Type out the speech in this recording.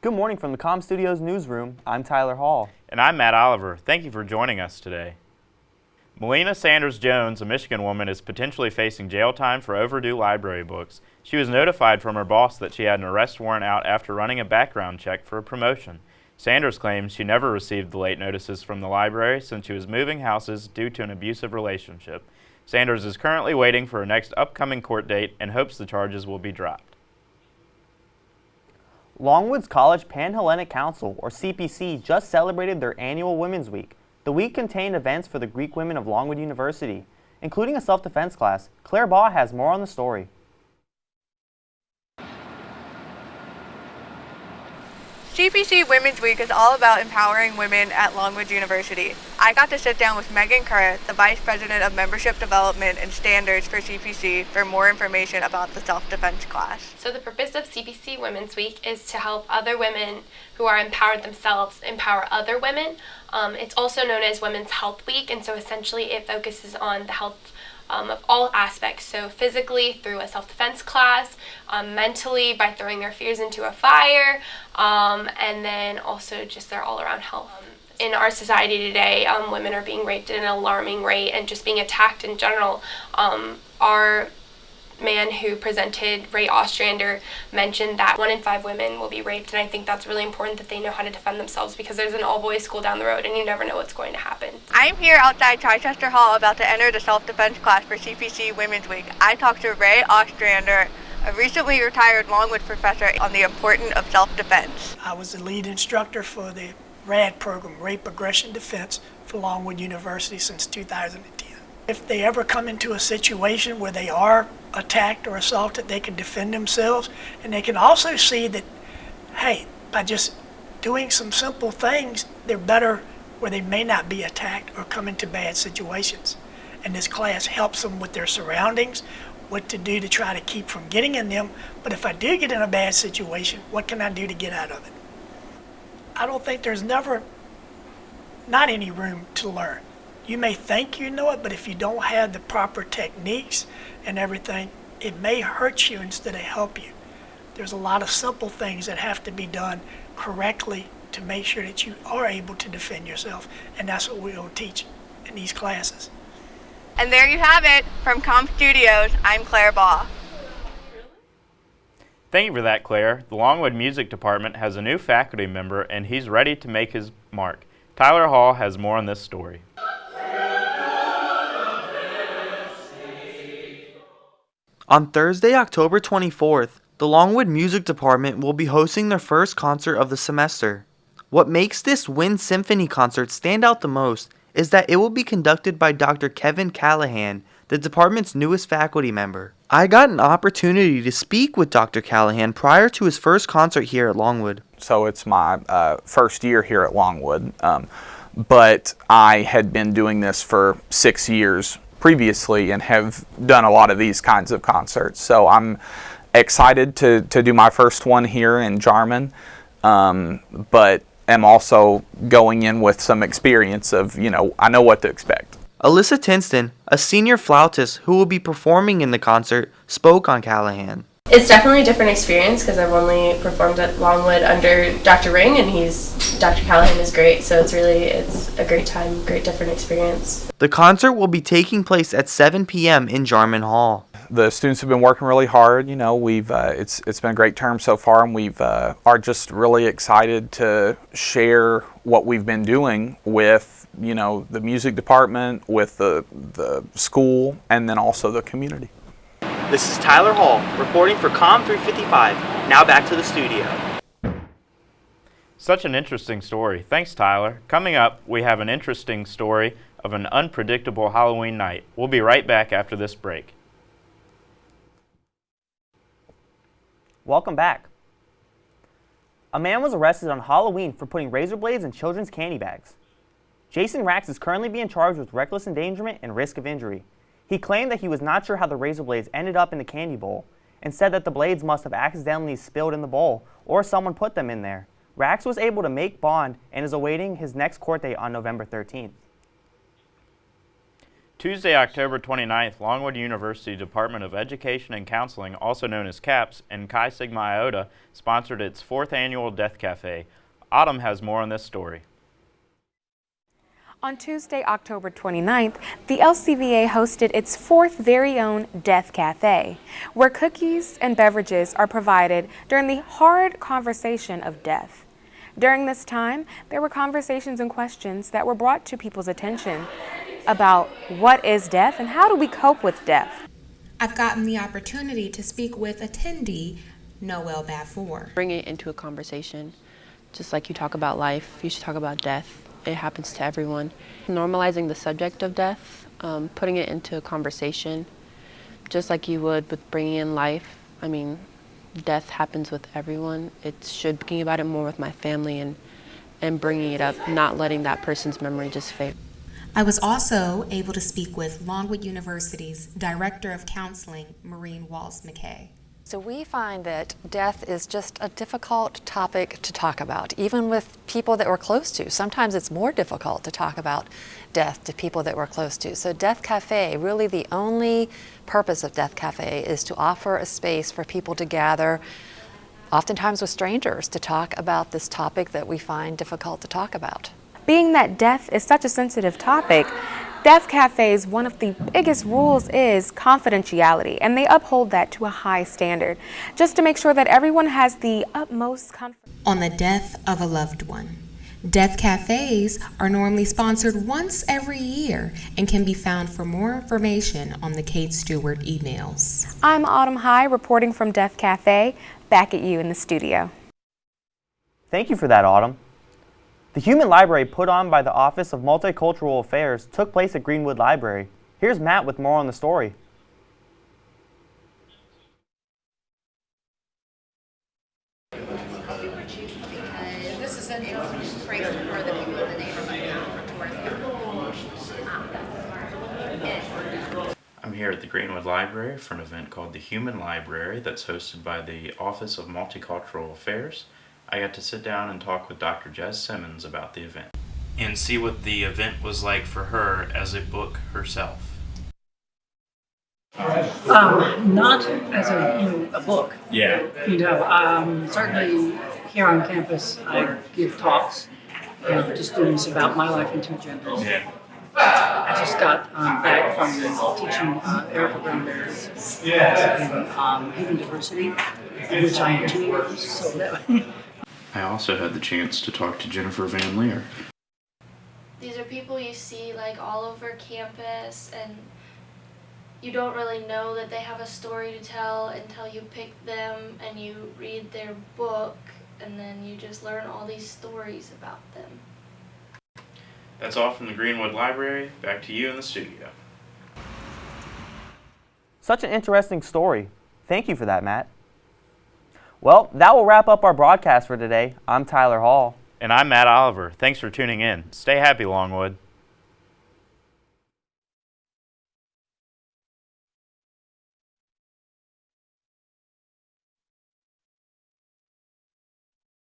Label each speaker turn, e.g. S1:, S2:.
S1: Good morning from the COMM Studios newsroom. I'm Tyler Hall.
S2: And I'm Matt Oliver. Thank you for joining us today. Melina Sanders Jones, a Michigan woman, is potentially facing jail time for overdue library books. She was notified from her boss that she had an arrest warrant out after running a background check for a promotion. Sanders claims she never received the late notices from the library since she was moving houses due to an abusive relationship. Sanders is currently waiting for her next upcoming court date and hopes the charges will be dropped.
S1: Longwood's College Panhellenic Council, or CPC, just celebrated their annual Women's Week. The week contained events for the Greek women of Longwood University, including a self-defense class. Claire Baugh has more on the story.
S3: CPC Women's Week is all about empowering women at Longwood University. I got to sit down with Megan Kerr, the Vice President of Membership Development and Standards for CPC, for more information about the self-defense class.
S4: So the purpose of CPC Women's Week is to help other women who are empowered themselves empower other women. It's also known as Women's Health Week, and so essentially it focuses on the health of all aspects, so physically through a self-defense class, mentally by throwing their fears into a fire, and then also just their all-around health. In our society today, women are being raped at an alarming rate and just being attacked in general. Our man who presented, Ray Ostrander, mentioned that 1 in 5 women will be raped, and I think that's really important that they know how to defend themselves because there's an all-boys school down the road and you never know what's going to happen.
S3: I'm here outside Chichester Hall about to enter the self-defense class for CPC Women's Week. I talked to Ray Ostrander, a recently retired Longwood professor, on the importance of self-defense.
S5: I was the lead instructor for the RAD program, Rape Aggression Defense, for Longwood University since 2010. If they ever come into a situation where they are attacked or assaulted, they can defend themselves, and they can also see that, hey, by just doing some simple things, they're better where they may not be attacked or come into bad situations. And this class helps them with their surroundings, what to do to try to keep from getting in them. But if I do get in a bad situation, what can I do to get out of it? I don't think there's never not any room to learn. You may think you know it, but if you don't have the proper techniques and everything, it may hurt you instead of help you. There's a lot of simple things that have to be done correctly to make sure that you are able to defend yourself, and that's what we're going to teach in these classes.
S3: And there you have it. From COMM Studios, I'm Claire Baugh.
S2: Thank you for that, Claire. The Longwood Music Department has a new faculty member, and he's ready to make his mark. Tyler Hall has more on this story.
S1: On Thursday, October 24th, the Longwood Music Department will be hosting their first concert of the semester. What makes this Wind Symphony concert stand out the most is that it will be conducted by Dr. Kevin Callahan, the department's newest faculty member. I got an opportunity to speak with Dr. Callahan prior to his first concert here at Longwood.
S6: So it's my first year here at Longwood, but I had been doing this for 6 years previously and have done a lot of these kinds of concerts. So I'm excited to do my first one here in Jarman, but am also going in with some experience of, I know what to expect.
S1: Alyssa Tinston, a senior flautist who will be performing in the concert, spoke on Callahan.
S4: It's definitely a different experience because I've only performed at Longwood under Dr. Ring, and Dr. Callahan is great, so it's a great time, great different experience.
S1: The concert will be taking place at 7 p.m. in Jarman Hall.
S6: The students have been working really hard. It's been a great term so far, and we've are just really excited to share what we've been doing with the music department, with the school, and then also the community.
S1: This is Tyler Hall reporting for COMM 355. Now back to the studio.
S2: Such an interesting story. Thanks, Tyler. Coming up, we have an interesting story of an unpredictable Halloween night. We'll be right back after this break.
S1: Welcome back. A man was arrested on Halloween for putting razor blades in children's candy bags. Jason Rax is currently being charged with reckless endangerment and risk of injury. He claimed that he was not sure how the razor blades ended up in the candy bowl and said that the blades must have accidentally spilled in the bowl or someone put them in there. Rax was able to make bond and is awaiting his next court date on November 13th.
S2: Tuesday, October 29th, Longwood University Department of Education and Counseling, also known as CAPS, and Chi Sigma Iota sponsored its 4th annual Death Cafe. Autumn has more on this story.
S7: On Tuesday, October 29th, the LCVA hosted its 4th very own Death Cafe, where cookies and beverages are provided during the hard conversation of death. During this time, there were conversations and questions that were brought to people's attention about what is death and how do we cope with death.
S8: I've gotten the opportunity to speak with attendee Noel Bafour.
S9: Bring it into a conversation. Just like you talk about life, you should talk about death. It happens to everyone. Normalizing the subject of death, putting it into a conversation, just like you would with bringing in life. I mean, death happens with everyone. It should be thinking about it more with my family and bringing it up, not letting that person's memory just fade.
S8: I was also able to speak with Longwood University's Director of Counseling, Maureen Walls-McKay.
S10: So we find that death is just a difficult topic to talk about, even with people that we're close to. Sometimes it's more difficult to talk about death to people that we're close to. So Death Cafe, really the only purpose of Death Cafe is to offer a space for people to gather, oftentimes with strangers, to talk about this topic that we find difficult to talk about.
S7: Being that death is such a sensitive topic, Death Cafe's one of the biggest rules is confidentiality, and they uphold that to a high standard, just to make sure that everyone has the utmost comfort.
S8: On the death of a loved one. Death Cafes are normally sponsored once every year and can be found for more information on the Kate Stewart emails.
S7: I'm Autumn High reporting from Death Cafe, back at you in the studio.
S1: Thank you for that, Autumn. The Human Library put on by the Office of Multicultural Affairs took place at Greenwood Library. Here's Matt with more on the story.
S11: This is great for the people in the neighborhood for tourism.
S2: I'm here at the Greenwood Library for an event called the Human Library that's hosted by the Office of Multicultural Affairs. I got to sit down and talk with Dr. Jess Simmons about the event and see what the event was like for her as a book herself.
S12: Not as a book.
S2: Yeah.
S12: Certainly here on campus, I give talks to students about my life in two genders.
S2: Yeah.
S12: I just got back from teaching Erica Brownberry's class in Human Diversity, which I am 2 years. So that.
S2: I also had the chance to talk to Jennifer Van Leer.
S13: These are people you see like all over campus, and you don't really know that they have a story to tell until you pick them and you read their book, and then you just learn all these stories about them.
S2: That's all from the Greenwood Library. Back to you in the studio.
S1: Such an interesting story. Thank you for that, Matt. Well, that will wrap up our broadcast for today. I'm Tyler Hall.
S2: And I'm Matt Oliver. Thanks for tuning in. Stay happy, Longwood.